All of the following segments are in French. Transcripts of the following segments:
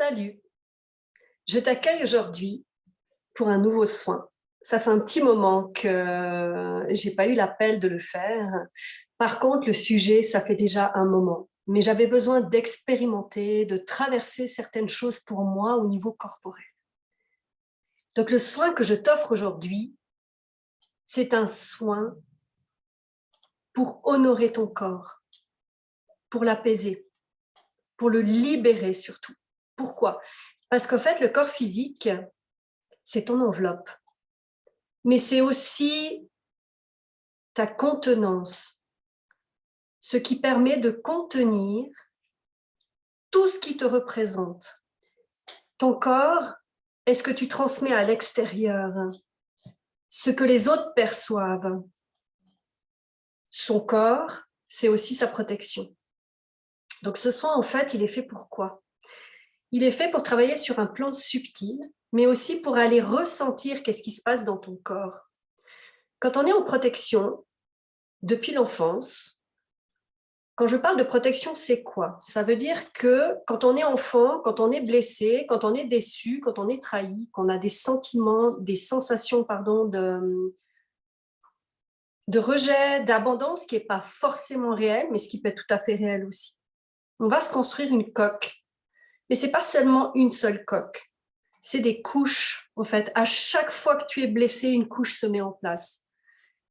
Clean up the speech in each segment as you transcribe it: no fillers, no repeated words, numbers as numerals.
Salut, je t'accueille aujourd'hui pour un nouveau soin. Ça fait un petit moment que j'ai pas eu l'appel de le faire. Par contre, le sujet, ça fait déjà un moment. Mais j'avais besoin d'expérimenter, de traverser certaines choses pour moi au niveau corporel. Donc le soin que je t'offre aujourd'hui, c'est un soin pour honorer ton corps, pour l'apaiser, pour le libérer surtout. Pourquoi? Parce qu'en fait, le corps physique, c'est ton enveloppe. Mais c'est aussi ta contenance, ce qui permet de contenir tout ce qui te représente. Ton corps est ce que tu transmets à l'extérieur, ce que les autres perçoivent. Son corps, c'est aussi sa protection. Donc ce soin, en fait, il est fait pour quoi? Il est fait pour travailler sur un plan subtil, mais aussi pour aller ressentir qu'est-ce qui se passe dans ton corps. Quand on est en protection, depuis l'enfance, quand je parle de protection, c'est quoi? Ça veut dire que quand on est enfant, quand on est blessé, quand on est déçu, quand on est trahi, qu'on a des sentiments, des sensations de rejet, d'abandon, ce qui n'est pas forcément réel, mais ce qui peut être tout à fait réel aussi. On va se construire une coque. Mais ce n'est pas seulement une seule coque. C'est des couches, en fait. À chaque fois que tu es blessé, une couche se met en place.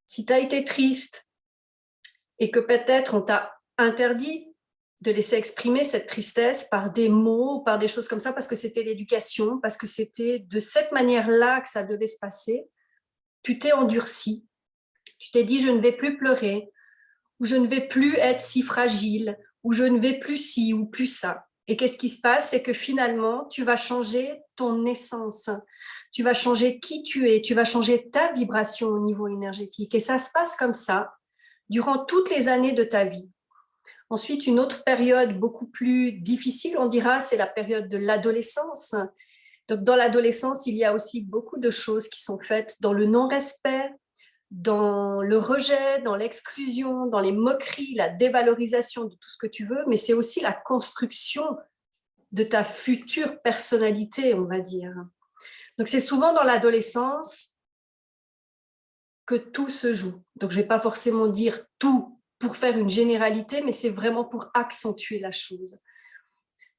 Si tu as été triste et que peut-être on t'a interdit de laisser exprimer cette tristesse par des mots, par des choses comme ça, parce que c'était l'éducation, parce que c'était de cette manière-là que ça devait se passer, tu t'es endurci. Tu t'es dit, je ne vais plus pleurer, ou je ne vais plus être si fragile, ou je ne vais plus ci ou plus ça. Et qu'est-ce qui se passe? C'est que finalement, tu vas changer ton essence, tu vas changer qui tu es, tu vas changer ta vibration au niveau énergétique. Et ça se passe comme ça durant toutes les années de ta vie. Ensuite, une autre période beaucoup plus difficile, on dira, c'est la période de l'adolescence. Donc, dans l'adolescence, il y a aussi beaucoup de choses qui sont faites dans le non-respect, dans le rejet, dans l'exclusion, dans les moqueries, la dévalorisation de tout ce que tu veux, mais c'est aussi la construction de ta future personnalité, on va dire. Donc, c'est souvent dans l'adolescence que tout se joue. Donc, je ne vais pas forcément dire tout pour faire une généralité, mais c'est vraiment pour accentuer la chose.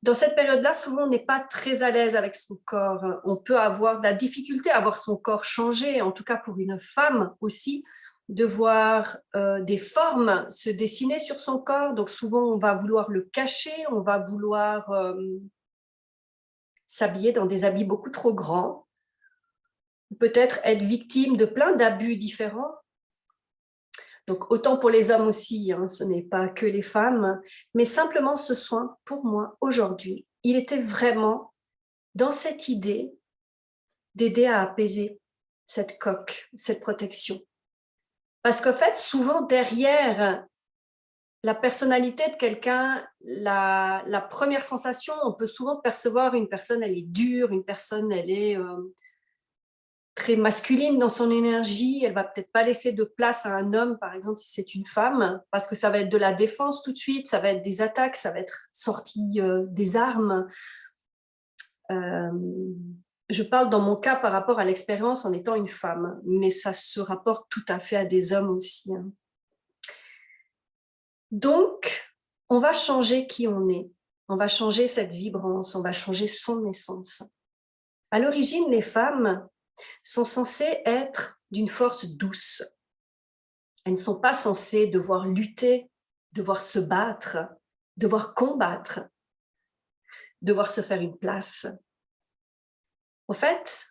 Dans cette période-là, souvent, on n'est pas très à l'aise avec son corps. On peut avoir de la difficulté à voir son corps changer, en tout cas pour une femme aussi, de voir des formes se dessiner sur son corps. Donc, souvent, on va vouloir le cacher, on va vouloir s'habiller dans des habits beaucoup trop grands, peut-être être victime de plein d'abus différents. Donc, autant pour les hommes aussi, hein, ce n'est pas que les femmes, mais simplement ce soin, pour moi, aujourd'hui, il était vraiment dans cette idée d'aider à apaiser cette coque, cette protection. Parce qu'en fait, souvent derrière la personnalité de quelqu'un, la première sensation, on peut souvent percevoir une personne, elle est dure, une personne, elle est très masculine dans son énergie, elle va peut-être pas laisser de place à un homme, par exemple, si c'est une femme, parce que ça va être de la défense tout de suite, ça va être des attaques, ça va être sorti des armes. Je parle dans mon cas par rapport à l'expérience en étant une femme, mais ça se rapporte tout à fait à des hommes aussi. Hein. Donc, on va changer qui on est, on va changer cette vibrance, on va changer son essence. À l'origine, les femmes sont censées être d'une force douce. Elles ne sont pas censées devoir lutter, devoir se battre, devoir combattre, devoir se faire une place. En fait,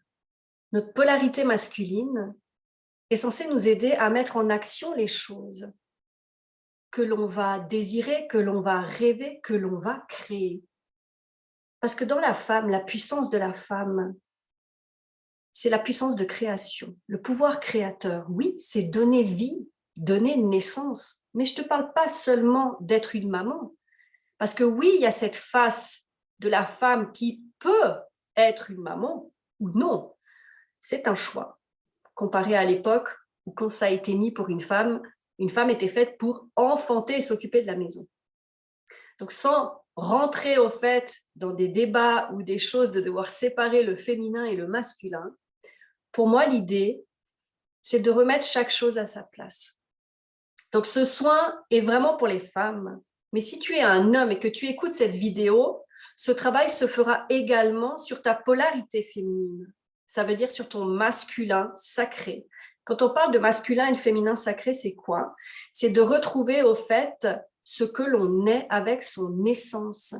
notre polarité masculine est censée nous aider à mettre en action les choses que l'on va désirer, que l'on va rêver, que l'on va créer. Parce que dans la femme, la puissance de la femme, c'est la puissance de création, le pouvoir créateur. Oui, c'est donner vie, donner naissance. Mais je ne te parle pas seulement d'être une maman. Parce que oui, il y a cette face de la femme qui peut être une maman ou non. C'est un choix. Comparé à l'époque où quand ça a été mis pour une femme était faite pour enfanter et s'occuper de la maison. Donc sans rentrer au fait dans des débats ou des choses de devoir séparer le féminin et le masculin. Pour moi, l'idée, c'est de remettre chaque chose à sa place. Donc, ce soin est vraiment pour les femmes. Mais si tu es un homme et que tu écoutes cette vidéo, ce travail se fera également sur ta polarité féminine. Ça veut dire sur ton masculin sacré. Quand on parle de masculin et de féminin sacré, c'est quoi? C'est de retrouver au fait ce que l'on est avec son essence.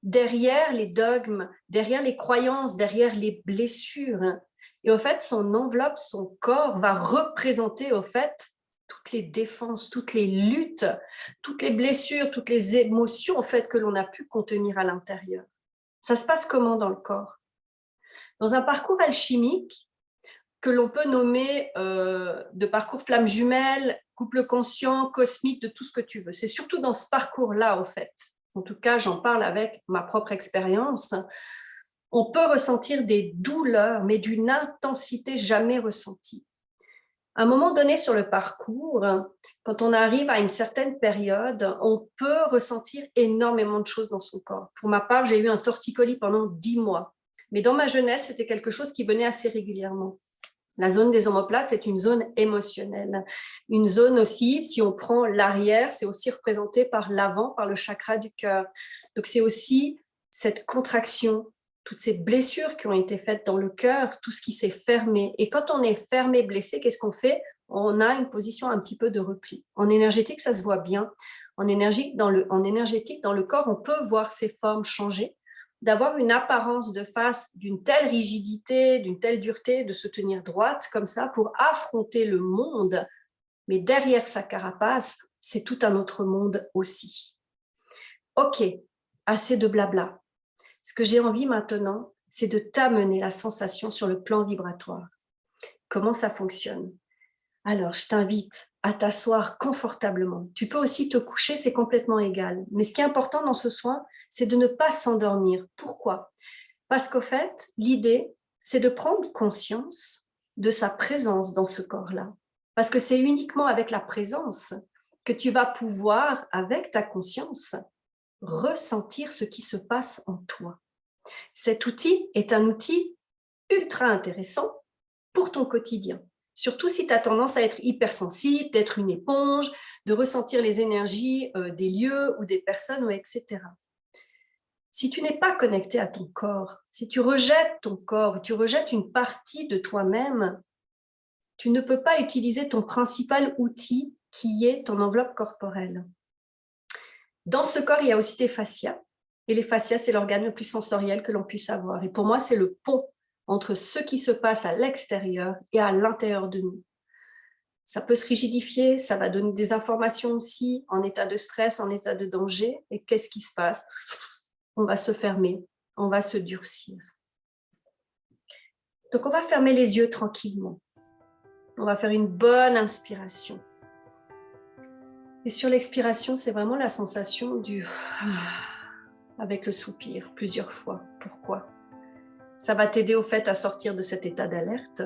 Derrière les dogmes, derrière les croyances, derrière les blessures. Et au fait, son enveloppe, son corps va représenter au fait toutes les défenses, toutes les luttes, toutes les blessures, toutes les émotions en fait, que l'on a pu contenir à l'intérieur. Ça se passe comment dans le corps? Dans un parcours alchimique que l'on peut nommer de parcours flamme jumelle, couple conscient, cosmique, de tout ce que tu veux. C'est surtout dans ce parcours-là, au fait. En tout cas, j'en parle avec ma propre expérience. On peut ressentir des douleurs, mais d'une intensité jamais ressentie. À un moment donné sur le parcours, quand on arrive à une certaine période, on peut ressentir énormément de choses dans son corps. Pour ma part, j'ai eu un torticolis pendant 10 mois. Mais dans ma jeunesse, c'était quelque chose qui venait assez régulièrement. La zone des omoplates, c'est une zone émotionnelle. Une zone aussi, si on prend l'arrière, c'est aussi représenté par l'avant, par le chakra du cœur. Donc c'est aussi cette contraction, toutes ces blessures qui ont été faites dans le cœur, tout ce qui s'est fermé. Et quand on est fermé, blessé, qu'est-ce qu'on fait? On a une position un petit peu de repli. En énergétique, ça se voit bien. En énergétique, dans le corps, on peut voir ces formes changer, d'avoir une apparence de face d'une telle rigidité, d'une telle dureté, de se tenir droite comme ça pour affronter le monde. Mais derrière sa carapace, c'est tout un autre monde aussi. Ok, assez de blabla. Ce que j'ai envie maintenant, c'est de t'amener la sensation sur le plan vibratoire. Comment ça fonctionne? Alors, je t'invite à t'asseoir confortablement. Tu peux aussi te coucher, c'est complètement égal. Mais ce qui est important dans ce soin, c'est de ne pas s'endormir. Pourquoi? Parce qu'au fait, l'idée, c'est de prendre conscience de sa présence dans ce corps-là. Parce que c'est uniquement avec la présence que tu vas pouvoir, avec ta conscience, ressentir ce qui se passe en toi. Cet outil est un outil ultra intéressant pour ton quotidien. Surtout si tu as tendance à être hypersensible, d'être une éponge, de ressentir les énergies des lieux ou des personnes, etc. Si tu n'es pas connecté à ton corps, si tu rejettes ton corps, tu rejettes une partie de toi-même, tu ne peux pas utiliser ton principal outil qui est ton enveloppe corporelle. Dans ce corps, il y a aussi des fascias. Et les fascias, c'est l'organe le plus sensoriel que l'on puisse avoir. Et pour moi, c'est le pont entre ce qui se passe à l'extérieur et à l'intérieur de nous. Ça peut se rigidifier, ça va donner des informations aussi en état de stress, en état de danger. Et qu'est-ce qui se passe? On va se fermer, on va se durcir. Donc, on va fermer les yeux tranquillement. On va faire une bonne inspiration. Et sur l'expiration, c'est vraiment la sensation du avec le soupir plusieurs fois. Pourquoi? Ça va t'aider au fait à sortir de cet état d'alerte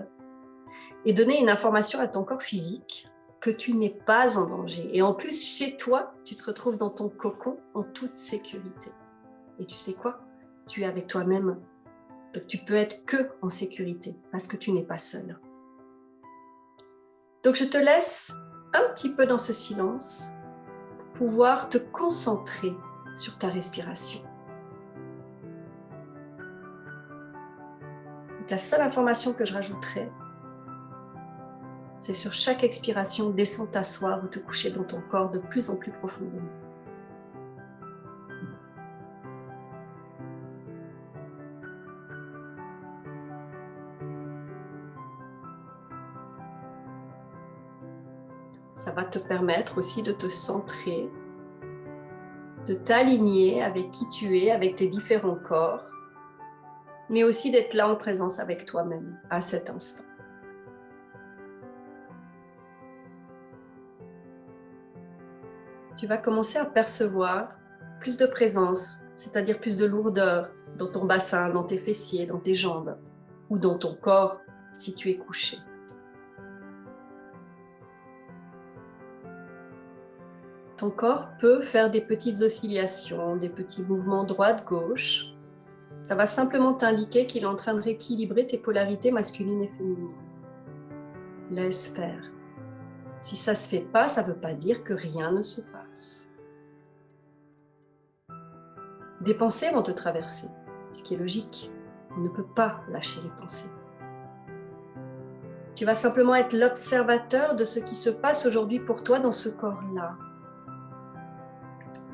et donner une information à ton corps physique que tu n'es pas en danger. Et en plus, chez toi, tu te retrouves dans ton cocon en toute sécurité. Et tu sais quoi? Tu es avec toi-même. Donc, tu peux être que en sécurité parce que tu n'es pas seul. Donc, je te laisse un petit peu dans ce silence pour pouvoir te concentrer sur ta respiration. Donc, la seule information que je rajouterai, c'est sur chaque expiration, descends t'asseoir ou te coucher dans ton corps de plus en plus profondément. Ça va te permettre aussi de te centrer, de t'aligner avec qui tu es, avec tes différents corps, mais aussi d'être là en présence avec toi-même à cet instant. Tu vas commencer à percevoir plus de présence, c'est-à-dire plus de lourdeur dans ton bassin, dans tes fessiers, dans tes jambes ou dans ton corps si tu es couché. Ton corps peut faire des petites oscillations, des petits mouvements droite-gauche. Ça va simplement t'indiquer qu'il est en train de rééquilibrer tes polarités masculines et féminines. Laisse faire. Si ça ne se fait pas, ça ne veut pas dire que rien ne se passe. Des pensées vont te traverser, ce qui est logique. On ne peut pas lâcher les pensées. Tu vas simplement être l'observateur de ce qui se passe aujourd'hui pour toi dans ce corps-là.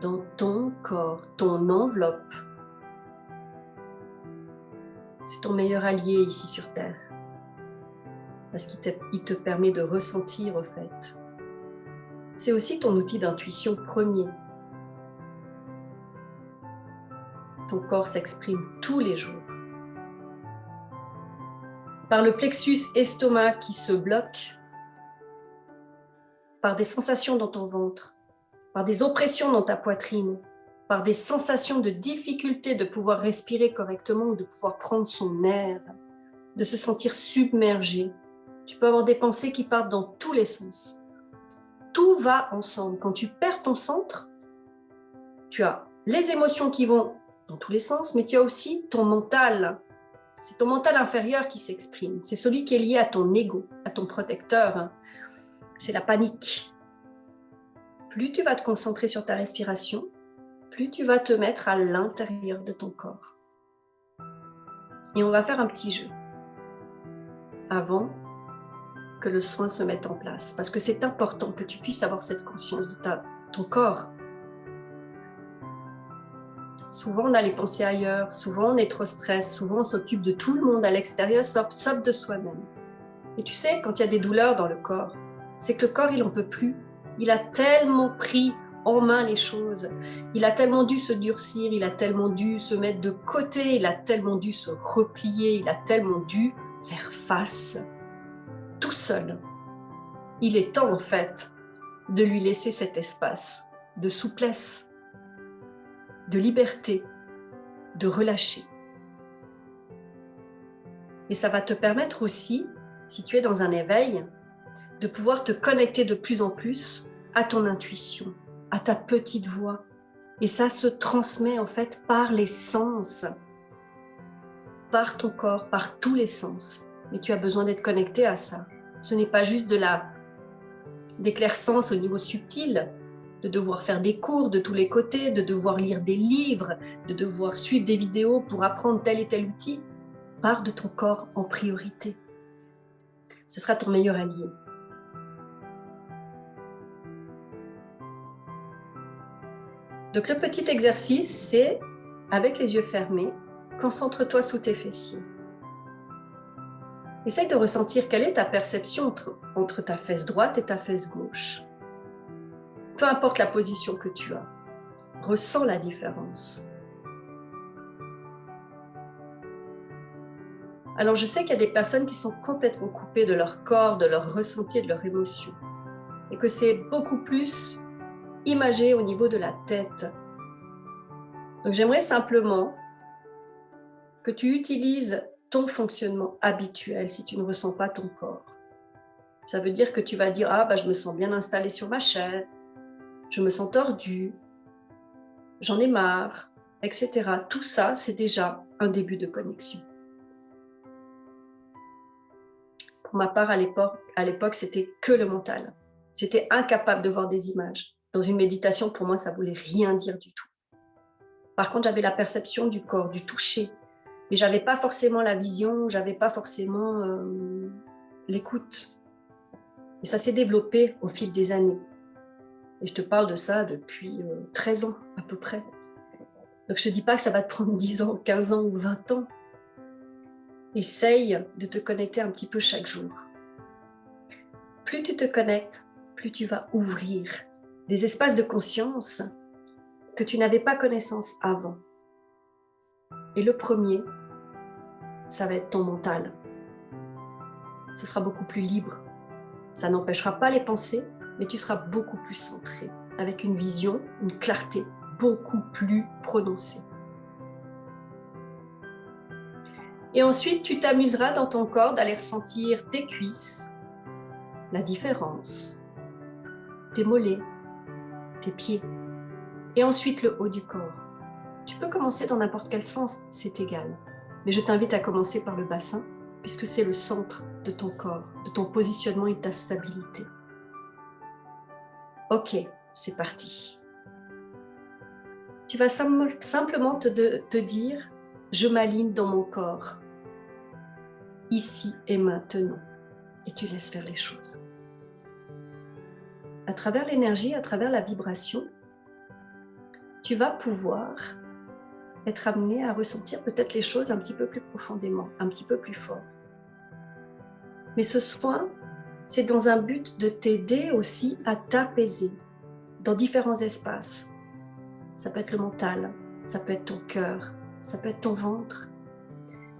Dans ton corps, ton enveloppe. C'est ton meilleur allié ici sur Terre. Parce qu'il te permet de ressentir, au fait. C'est aussi ton outil d'intuition premier. Ton corps s'exprime tous les jours. Par le plexus estomac qui se bloque, par des sensations dans ton ventre, par des oppressions dans ta poitrine, par des sensations de difficulté de pouvoir respirer correctement ou de pouvoir prendre son air, de se sentir submergé. Tu peux avoir des pensées qui partent dans tous les sens. Tout va ensemble. Quand tu perds ton centre, tu as les émotions qui vont dans tous les sens, mais tu as aussi ton mental. C'est ton mental inférieur qui s'exprime. C'est celui qui est lié à ton ego, à ton protecteur. C'est la panique. Plus tu vas te concentrer sur ta respiration, plus tu vas te mettre à l'intérieur de ton corps. Et on va faire un petit jeu avant que le soin se mette en place. Parce que c'est important que tu puisses avoir cette conscience de ton corps. Souvent, on a les pensées ailleurs. Souvent, on est trop stress. Souvent, on s'occupe de tout le monde à l'extérieur, sauf de soi-même. Et tu sais, quand il y a des douleurs dans le corps, c'est que le corps, il n'en peut plus. Il a tellement pris en main les choses. Il a tellement dû se durcir. Il a tellement dû se mettre de côté. Il a tellement dû se replier. Il a tellement dû faire face tout seul. Il est temps, en fait, de lui laisser cet espace de souplesse, de liberté, de relâcher. Et ça va te permettre aussi, si tu es dans un éveil, de pouvoir te connecter de plus en plus à ton intuition, à ta petite voix. Et ça se transmet en fait par les sens, par ton corps, par tous les sens. Et tu as besoin d'être connecté à ça. Ce n'est pas juste des clairsens au niveau subtil, de devoir faire des cours de tous les côtés, de devoir lire des livres, de devoir suivre des vidéos pour apprendre tel et tel outil. Pars de ton corps en priorité. Ce sera ton meilleur allié. Donc le petit exercice, c'est, avec les yeux fermés, concentre-toi sous tes fessiers. Essaye de ressentir quelle est ta perception entre ta fesse droite et ta fesse gauche. Peu importe la position que tu as, ressens la différence. Alors je sais qu'il y a des personnes qui sont complètement coupées de leur corps, de leur ressenti et de leur émotion. Et que c'est beaucoup plus imagé au niveau de la tête. Donc j'aimerais simplement que tu utilises ton fonctionnement habituel si tu ne ressens pas ton corps. Ça veut dire que tu vas dire « Ah, je me sens bien installée sur ma chaise, je me sens tordue, j'en ai marre, etc. » Tout ça, c'est déjà un début de connexion. Pour ma part, à l'époque, c'était que le mental. J'étais incapable de voir des images. Dans une méditation, pour moi, ça ne voulait rien dire du tout. Par contre, j'avais la perception du corps, du toucher. Mais je n'avais pas forcément la vision, je n'avais pas forcément l'écoute. Et ça s'est développé au fil des années. Et je te parle de ça depuis 13 ans à peu près. Donc je ne te dis pas que ça va te prendre 10 ans, 15 ans ou 20 ans. Essaye de te connecter un petit peu chaque jour. Plus tu te connectes, plus tu vas ouvrir des espaces de conscience que tu n'avais pas connaissance avant. Et le premier, ça va être ton mental. Ce sera beaucoup plus libre. Ça n'empêchera pas les pensées, mais tu seras beaucoup plus centré, avec une vision, une clarté beaucoup plus prononcée. Et ensuite, tu t'amuseras dans ton corps d'aller ressentir tes cuisses, la différence, tes mollets, tes pieds. Et ensuite le haut du corps. Tu peux commencer dans n'importe quel sens, c'est égal. Mais je t'invite à commencer par le bassin, puisque c'est le centre de ton corps, de ton positionnement et de ta stabilité. Ok, c'est parti. Tu vas simplement te dire, je m'aligne dans mon corps, ici et maintenant. Et tu laisses faire les choses. À travers l'énergie, à travers la vibration, tu vas pouvoir être amené à ressentir peut-être les choses un petit peu plus profondément, un petit peu plus fort. Mais ce soin, c'est dans un but de t'aider aussi à t'apaiser dans différents espaces. Ça peut être le mental, ça peut être ton cœur, ça peut être ton ventre,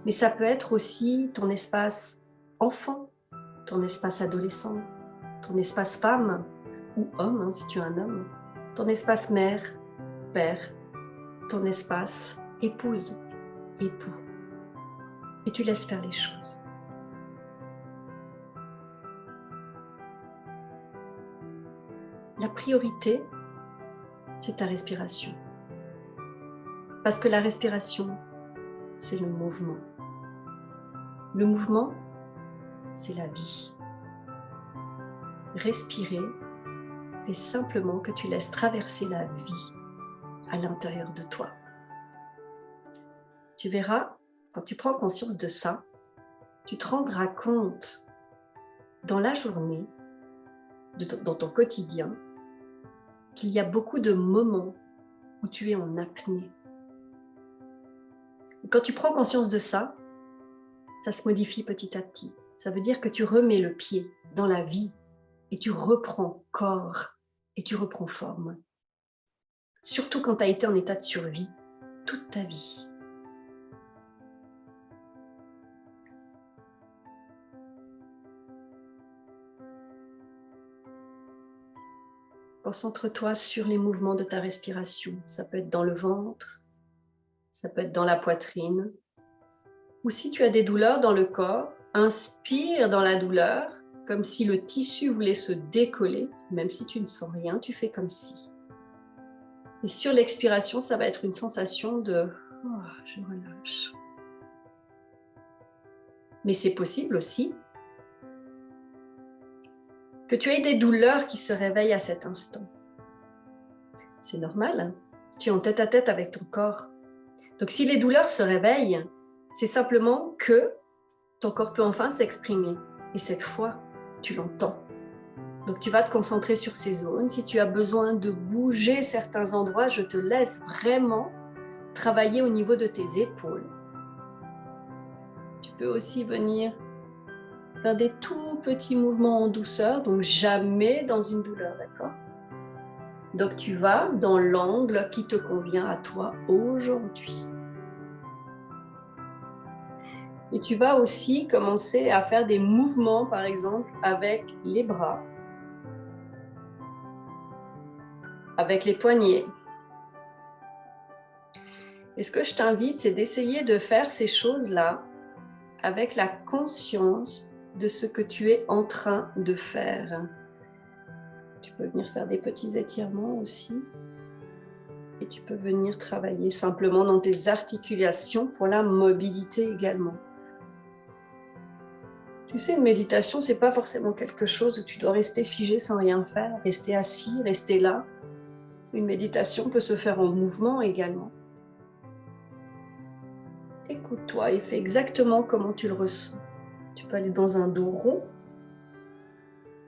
mais ça peut être aussi ton espace enfant, ton espace adolescent, ton espace femme ou homme, si tu es un homme, ton espace mère, père, ton espace épouse, époux. Et tu laisses faire les choses. La priorité, c'est ta respiration. Parce que la respiration, c'est le mouvement. Le mouvement, c'est la vie. Respirer fait simplement que tu laisses traverser la vie à l'intérieur de toi. Tu verras, quand tu prends conscience de ça, tu te rendras compte dans la journée, dans ton quotidien, qu'il y a beaucoup de moments où tu es en apnée. Et quand tu prends conscience de ça, ça se modifie petit à petit. Ça veut dire que tu remets le pied dans la vie et tu reprends corps et tu reprends forme. Surtout quand tu as été en état de survie toute ta vie. Concentre-toi sur les mouvements de ta respiration. Ça peut être dans le ventre, ça peut être dans la poitrine. Ou si tu as des douleurs dans le corps, inspire dans la douleur, comme si le tissu voulait se décoller. Même si tu ne sens rien, tu fais comme si. Et sur l'expiration, ça va être une sensation de « oh, je relâche ». Mais c'est possible aussi que tu aies des douleurs qui se réveillent à cet instant. C'est normal, hein? Tu es en tête-à-tête avec ton corps. Donc si les douleurs se réveillent, c'est simplement que ton corps peut enfin s'exprimer. Et cette fois, tu l'entends. Donc tu vas te concentrer sur ces zones. Si tu as besoin de bouger certains endroits, je te laisse vraiment travailler au niveau de tes épaules. Tu peux aussi venir faire des tout petits mouvements en douceur, donc jamais dans une douleur, d'accord? Donc tu vas dans l'angle qui te convient à toi aujourd'hui. Et tu vas aussi commencer à faire des mouvements, par exemple, avec les bras, avec les poignets. Et ce que je t'invite, c'est d'essayer de faire ces choses-là avec la conscience de ce que tu es en train de faire. Tu peux venir faire des petits étirements aussi. Et tu peux venir travailler simplement dans tes articulations pour la mobilité également. Tu sais, une méditation, ce n'est pas forcément quelque chose où tu dois rester figé sans rien faire, rester assis, rester là. Une méditation peut se faire en mouvement également. Écoute-toi et fais exactement comment tu le ressens. Tu peux aller dans un dos rond,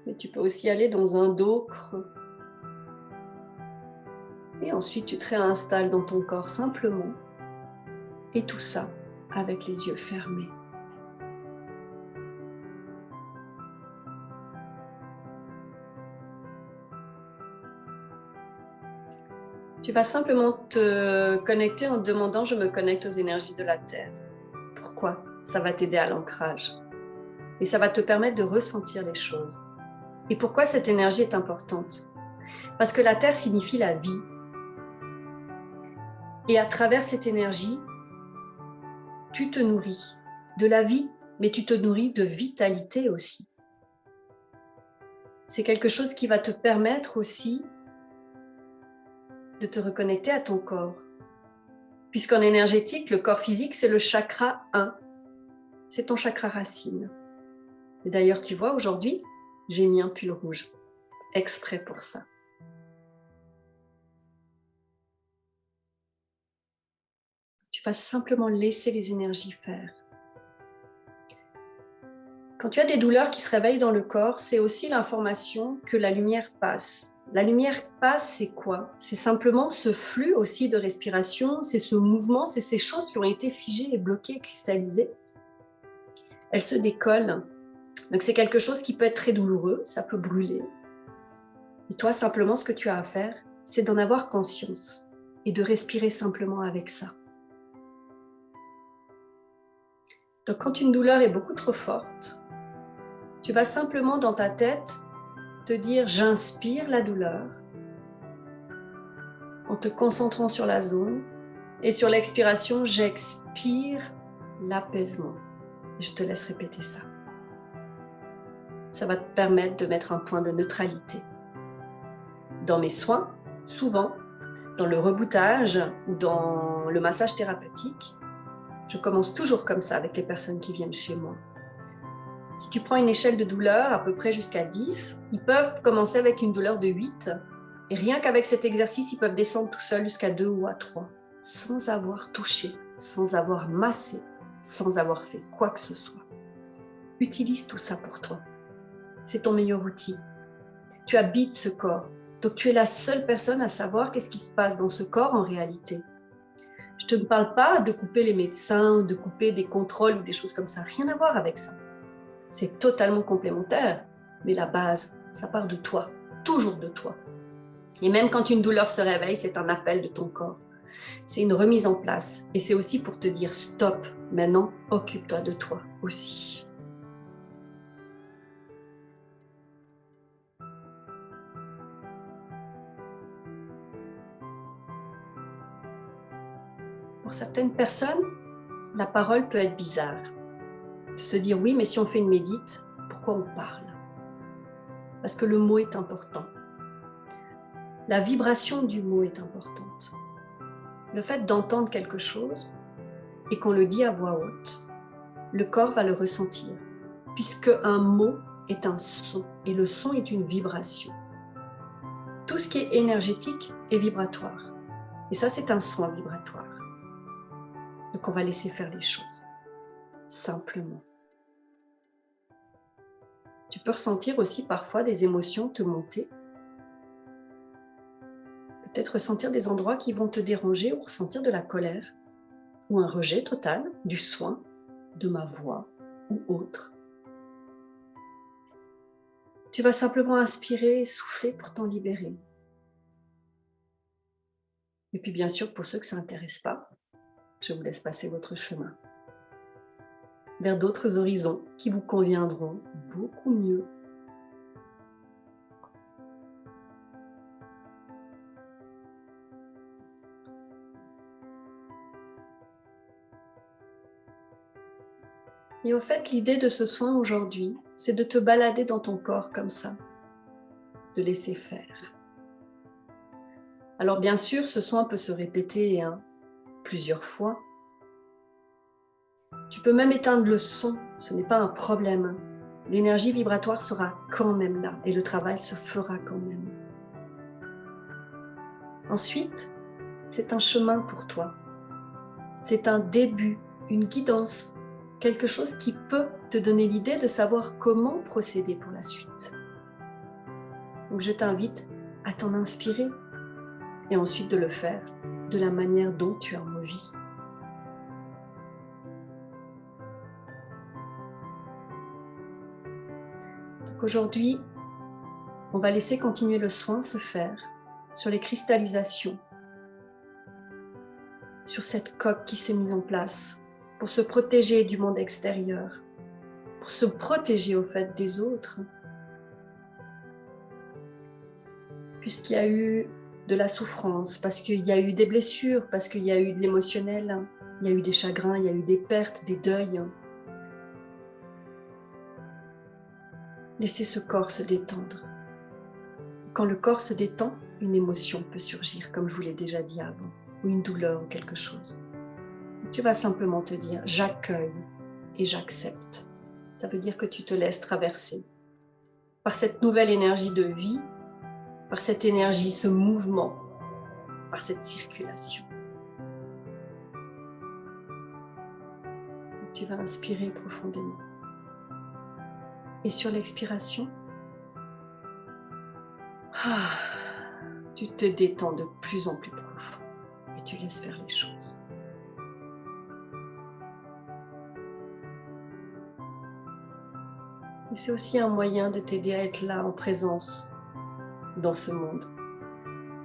mais tu peux aussi aller dans un dos creux. Et ensuite, tu te réinstalles dans ton corps simplement. Et tout ça avec les yeux fermés. Tu vas simplement te connecter en te demandant « je me connecte aux énergies de la Terre ». Pourquoi? Ça va t'aider à l'ancrage. Et ça va te permettre de ressentir les choses. Et pourquoi cette énergie est importante? Parce que la Terre signifie la vie. Et à travers cette énergie, tu te nourris de la vie, mais tu te nourris de vitalité aussi. C'est quelque chose qui va te permettre aussi de te reconnecter à ton corps. Puisqu'en énergétique, le corps physique, c'est le chakra 1. C'est ton chakra racine. Et d'ailleurs, tu vois, aujourd'hui, j'ai mis un pull rouge, exprès pour ça. Tu vas simplement laisser les énergies faire. Quand tu as des douleurs qui se réveillent dans le corps, c'est aussi l'information que la lumière passe. La lumière passe, c'est quoi? C'est simplement ce flux aussi de respiration, c'est ce mouvement, c'est ces choses qui ont été figées et bloquées, cristallisées. Elles se décollent. Donc c'est quelque chose qui peut être très douloureux, ça peut brûler. Et toi, simplement, ce que tu as à faire, c'est d'en avoir conscience et de respirer simplement avec ça. Donc quand une douleur est beaucoup trop forte, tu vas simplement dans ta tête te dire « j'inspire la douleur » en te concentrant sur la zone et sur l'expiration « j'expire l'apaisement ». Je te laisse répéter ça. Ça va te permettre de mettre un point de neutralité. Dans mes soins, souvent, dans le reboutage ou dans le massage thérapeutique, je commence toujours comme ça avec les personnes qui viennent chez moi. Si tu prends une échelle de douleur à peu près jusqu'à 10, ils peuvent commencer avec une douleur de 8 et rien qu'avec cet exercice, ils peuvent descendre tout seuls jusqu'à 2 ou à 3 sans avoir touché, sans avoir massé, sans avoir fait quoi que ce soit. Utilise tout ça pour toi. C'est ton meilleur outil. Tu habites ce corps, donc tu es la seule personne à savoir qu'est-ce qui se passe dans ce corps en réalité. Je ne te parle pas de couper les médecins, de couper des contrôles ou des choses comme ça. Rien à voir avec ça. C'est totalement complémentaire, mais la base, ça part de toi, toujours de toi. Et même quand une douleur se réveille, c'est un appel de ton corps. C'est une remise en place. Et c'est aussi pour te dire stop, maintenant, occupe-toi de toi aussi. Pour certaines personnes, la parole peut être bizarre. De se dire oui, mais si on fait une médite, pourquoi on parle? Parce que le mot est important. La vibration du mot est importante. Le fait d'entendre quelque chose et qu'on le dit à voix haute, le corps va le ressentir, puisque un mot est un son et le son est une vibration. Tout ce qui est énergétique est vibratoire. Et ça, c'est un son vibratoire. Donc, on va laisser faire les choses, simplement. Tu peux ressentir aussi parfois des émotions te monter. Peut-être ressentir des endroits qui vont te déranger ou ressentir de la colère ou un rejet total du soin, de ma voix ou autre. Tu vas simplement inspirer et souffler pour t'en libérer. Et puis bien sûr, pour ceux que ça n'intéresse pas, je vous laisse passer votre chemin vers d'autres horizons qui vous conviendront beaucoup mieux. Et au fait, l'idée de ce soin aujourd'hui, c'est de te balader dans ton corps comme ça, de laisser faire. Alors bien sûr, ce soin peut se répéter plusieurs fois. Tu peux même éteindre le son, ce n'est pas un problème. L'énergie vibratoire sera quand même là et le travail se fera quand même. Ensuite, c'est un chemin pour toi. C'est un début, une guidance, quelque chose qui peut te donner l'idée de savoir comment procéder pour la suite. Donc je t'invite à t'en inspirer et ensuite de le faire de la manière dont tu as envie. Donc aujourd'hui, on va laisser continuer le soin se faire sur les cristallisations, sur cette coque qui s'est mise en place pour se protéger du monde extérieur, pour se protéger au fait des autres. Puisqu'il y a eu de la souffrance, parce qu'il y a eu des blessures, parce qu'il y a eu de l'émotionnel, il y a eu des chagrins, il y a eu des pertes, des deuils. Laissez ce corps se détendre. Quand le corps se détend, une émotion peut surgir, comme je vous l'ai déjà dit avant, ou une douleur ou quelque chose. Tu vas simplement te dire « j'accueille et j'accepte ». Ça veut dire que tu te laisses traverser par cette nouvelle énergie de vie, par cette énergie, ce mouvement, par cette circulation. Tu vas inspirer profondément. Et sur l'expiration, tu te détends de plus en plus profond et tu laisses faire les choses. Et c'est aussi un moyen de t'aider à être là en présence dans ce monde.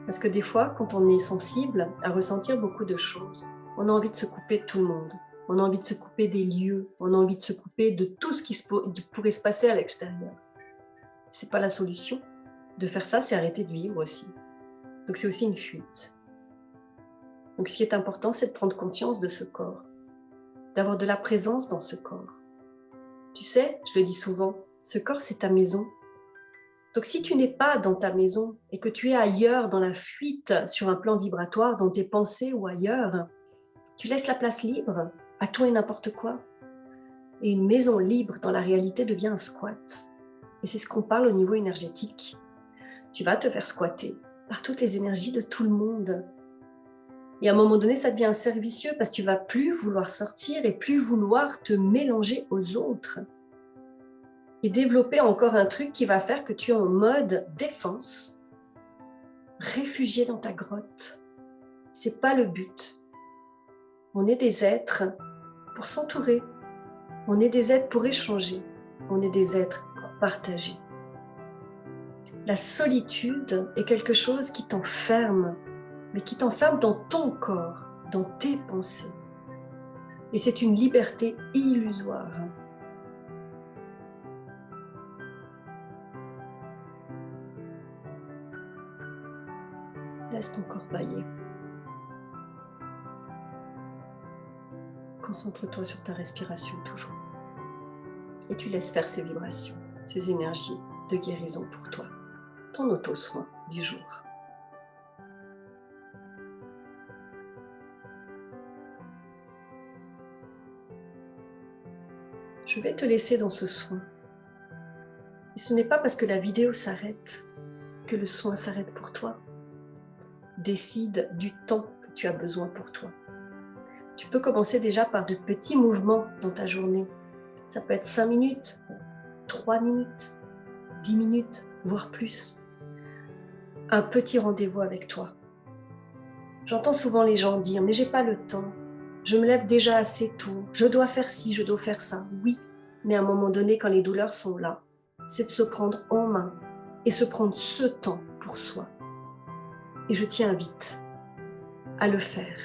Parce que des fois, quand on est sensible à ressentir beaucoup de choses, on a envie de se couper de tout le monde. On a envie de se couper des lieux. On a envie de se couper de tout ce qui pourrait se passer à l'extérieur. Ce n'est pas la solution. De faire ça, c'est arrêter de vivre aussi. Donc c'est aussi une fuite. Donc ce qui est important, c'est de prendre conscience de ce corps, d'avoir de la présence dans ce corps. Tu sais, je le dis souvent, ce corps, c'est ta maison. Donc si tu n'es pas dans ta maison et que tu es ailleurs dans la fuite sur un plan vibratoire, dans tes pensées ou ailleurs, tu laisses la place libre à tout et n'importe quoi. Et une maison libre dans la réalité devient un squat. Et c'est ce qu'on parle au niveau énergétique. Tu vas te faire squatter par toutes les énergies de tout le monde. Et à un moment donné, ça devient un cercle vicieux parce que tu vas plus vouloir sortir et plus vouloir te mélanger aux autres. Et développer encore un truc qui va faire que tu es en mode défense, réfugié dans ta grotte. C'est pas le but. On est des êtres pour s'entourer. On est des êtres pour échanger. On est des êtres pour partager. La solitude est quelque chose qui t'enferme, mais qui t'enferme dans ton corps, dans tes pensées. Et c'est une liberté illusoire. Laisse ton corps bailler. Concentre-toi sur ta respiration toujours. Et tu laisses faire ces vibrations, ces énergies de guérison pour toi. Ton auto-soin du jour. Je vais te laisser dans ce soin. Et ce n'est pas parce que la vidéo s'arrête que le soin s'arrête pour toi. Décide du temps que tu as besoin pour toi. Tu peux commencer déjà par de petits mouvements dans ta journée. Ça peut être 5 minutes, 3 minutes, 10 minutes, voire plus. Un petit rendez-vous avec toi. J'entends souvent les gens dire « mais j'ai pas le temps, je me lève déjà assez tôt, je dois faire ci, je dois faire ça ». Oui, mais à un moment donné, quand les douleurs sont là, c'est de se prendre en main et se prendre ce temps pour soi. Et je t'y invite à le faire.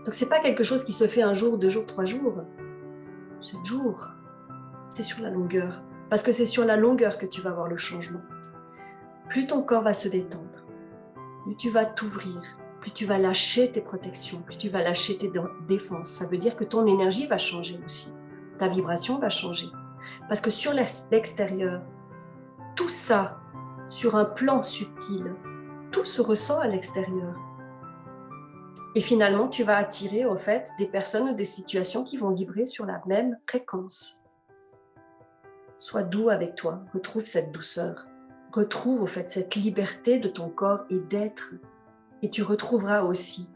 Donc ce n'est pas quelque chose qui se fait un jour, 2 jours, 3 jours. 7 jours. C'est sur la longueur. Parce que c'est sur la longueur que tu vas voir le changement. Plus ton corps va se détendre, plus tu vas t'ouvrir, plus tu vas lâcher tes protections, plus tu vas lâcher tes défenses. Ça veut dire que ton énergie va changer aussi. Ta vibration va changer. Parce que sur l'extérieur, tout ça, sur un plan subtil, tout se ressent à l'extérieur. Et finalement, tu vas attirer au fait des personnes ou des situations qui vont vibrer sur la même fréquence. Sois doux avec toi, retrouve cette douceur, retrouve au fait cette liberté de ton corps et d'être. Et tu retrouveras aussi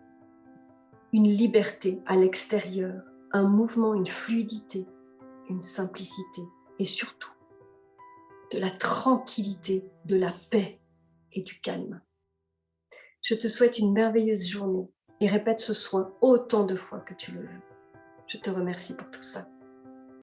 une liberté à l'extérieur, un mouvement, une fluidité, une simplicité et surtout de la tranquillité, de la paix et du calme. Je te souhaite une merveilleuse journée et répète ce soin autant de fois que tu le veux. Je te remercie pour tout ça.